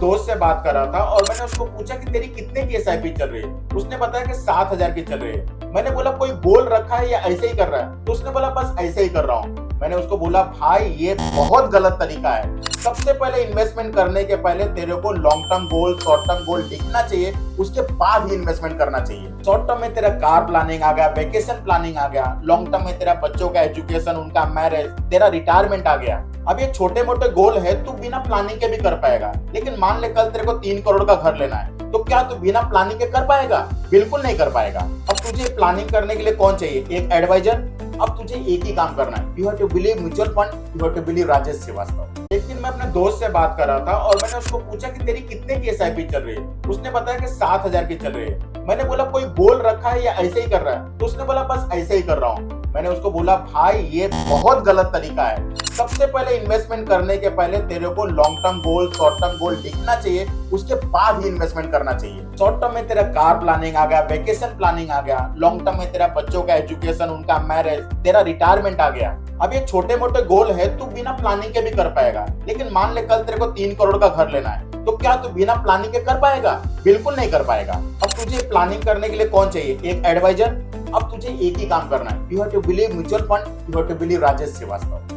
दोस्त से बात कर रहा था और मैंने उसको पूछा कि तेरी कितने की एसआईपी चल रही है। उसने बताया कि 7,000 की चल रही है। मैंने बोला कोई गोल रखा है या ऐसे ही कर रहा है? तो उसने बोला बस ऐसे ही कर रहा हूँ। मैंने उसको बोला भाई ये बहुत गलत तरीका है। सबसे पहले इन्वेस्टमेंट करने के पहले तेरे को long term goal, short term goal दिखना चाहिए, उसके बाद ही इन्वेस्टमेंट करना चाहिए। शॉर्ट टर्म में तेरा कार प्लानिंग आ गया, वेकेशन प्लानिंग आ गया, लॉन्ग टर्म में तेरा बच्चों का एजुकेशन, उनका मैरिज, तेरा रिटायरमेंट आ गया। अब ये छोटे मोटे गोल है तू बिना प्लानिंग के भी कर पाएगा, लेकिन मान ले कल तेरे को 3 करोड़ का घर लेना है, तो क्या तू बिना प्लानिंग के कर पाएगा? बिल्कुल नहीं कर पाएगा। अब तुझे प्लानिंग करने के लिए कौन चाहिए? एक एडवाइजर। अब तुझे एक ही काम करना है, you have to believe mutual fund, you have to believe Rajesh Srivastava. एक दिन मैं अपने दोस्त से बात कर रहा था और मैंने उसको पूछा कि तेरी कितने की एसआईपी चल रही है। उसने बताया कि 7,000 की चल रही है। मैंने बोला कोई गोल रखा है या ऐसे ही कर रहा है? तो उसने बोला बस ऐसे ही कर रहा हूँ। मैंने उसको बोला भाई ये बहुत गलत तरीका है। सबसे पहले इन्वेस्टमेंट करने के पहले तेरे को long term goal, short term goal दिखना चाहिए, उसके बाद ही इन्वेस्टमेंट करना चाहिए। शॉर्ट टर्म में तेरा कार प्लानिंग आ गया, वेकेशन प्लानिंग आ गया, लॉन्ग टर्म में तेरा बच्चों का एजुकेशन, उनका मैरिज, तेरा रिटायरमेंट आ गया। अब ये छोटे मोटे गोल है तू बिना प्लानिंग के भी कर पाएगा, लेकिन मान ले कल तेरे को 3 करोड़ का घर लेना है, तो क्या तू बिना प्लानिंग के कर पाएगा? बिल्कुल नहीं कर पाएगा। अब तुझे प्लानिंग करने के लिए कौन चाहिए? एक एडवाइजर। अब तुझे एक ही काम करना है, you have to believe mutual fund, you have to believe Rajesh Srivastava.